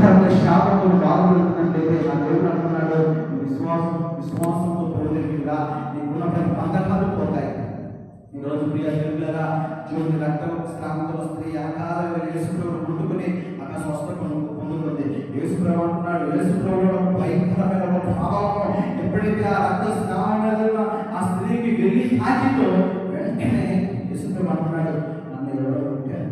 భయంకరమైన శాపంతో బాధపడుతున్నట్లయితే నా దేవుడు అంటున్నాడు, విశ్వాసంతో పోలేకుండా నీకున్న ప్రతి బంధకాలు పోతాయి. ఈరోజు ప్రియ దేవులారా, చూడండి, రక్తం స్నానంతో స్త్రీ అకాలంగా యేసుప్రభువును ముట్టుకుని అక్కడ స్వస్థత పొందుతుంది. యేసుప్రభువు అంటున్నాడు, యేసుప్రభువులో భయంకరమైన ప్రభావం ఎప్పుడైతే ఆ రక్త స్నానం ఆ స్త్రీకి వెళ్ళి తాకితో వెంటనే యేసుప్రభువు అంటున్నాడు, నన్ను ఎవరో ముట్టారు,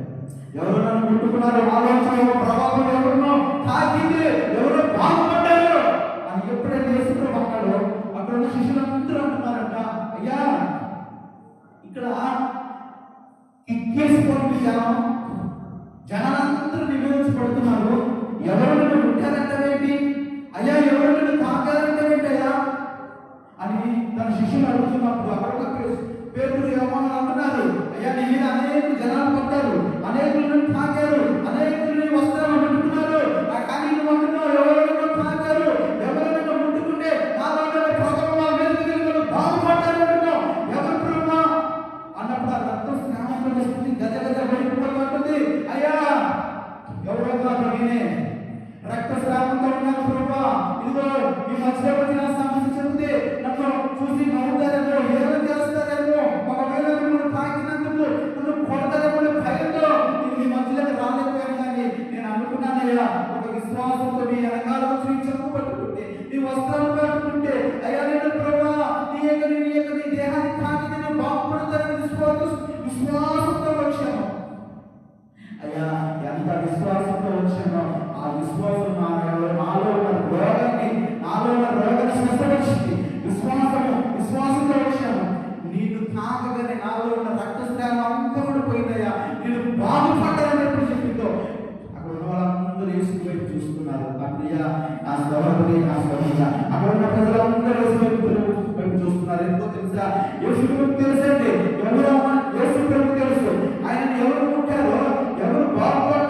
ఎవరు నన్ను ముట్టుకున్నారు, ఆలోచన ప్రభావం ఎవరినో తాకింది, ఎవరో బాగుపడ్డారు అని ఎప్పుడైతే యేసుప్రభువు అన్నాడో అక్కడ ఉన్న శిష్యులందరూ అంటున్నారంట, అయ్యా ఇక్కడ ఎక్కేసుకోండి జనాలందరూ నివేదించబడుతున్నారు, ఎవరు నిన్ను ముట్టారంటే అయ్యా, ఎవరు నిన్ను తాకారంటే అయ్యా అని తన శిష్యులు అడుగుతున్నప్పుడు అక్కడ పేతురు యోహాను అంటున్నారు, అయ్యా నీ మీద అనేక జనాలు పడ్డారు, అనేకులను తాకారు, అనేకులని వస్త్రాలు ముట్టుకున్నారు, కానీ నువ్వు అంటున్నావు ఎవరు నిన్ను తాకారు, ఎవరు నిన్ను ముట్టుకుంటే నాలో ప్రభావం మీద బాగుపడ్డారు అంటున్నావు, ఎవరు ప్రభావ అన్నప్పుడు ఆ రక్త స్నానంలో గజ గజ వెళ్ళిపోతుంది. అయ్యా ఎవరో కాదు, నేనే రక్త స్నానంతో ఉన్నాను ప్రభా, ఇదిగో ఈ మధ్య వచ్చిన సమస్య చెబితే నన్ను చూసి నవ్వుతారేమో, ఏదో చేస్తారేమో, ఒకవేళ నన్ను తాకినందుకు నన్ను కొడతారేమో భయంతో నేను ఈ మధ్యలోకి రాలేకపోయాను, కానీ నేను అనుకున్నానయ్యా ఒక విశ్వాసంతో నీ వెనకాల వచ్చి చెప్పు పట్టుకుంటే నీ వస్త్రాలు పట్టుకుంటే అయ్యా నేను ప్రభా నీ దేహాన్ని తాకి నేను బాగుపడతానని విశ్వాసంతో వచ్చాను. అయ్యా ఎంత విశ్వాసంతో వచ్చానో ఆ విశ్వాసం నాలో ఉన్న రోగాన్ని స్వస్థపరిచింది. విశ్వాసంతో వచ్చాను, నీకు తాకగానే నాలో ఉన్న రక్తస్రావం అంతా కూడా పోయిందయ్యా, నేను బాగుపడ్డానని ఎప్పుడు చెప్పిందో అక్కడ ఉన్న వాళ్ళందరూ యేసు వైపు చూస్తున్నారు. నా ప్రియ, నా సహోదరి, నా సహోదర, అక్కడ ఉన్న ప్రజలందరూ యేసు వైపు చూస్తున్నారు. ఎందుకో తెలుసా? యేసు ప్రభువుకు తెలుసండి, యేసు ప్రభువుకు తెలుసు, ఆయన ఎవరు ముట్టారో, ఎవరు బాగుపడ్డారో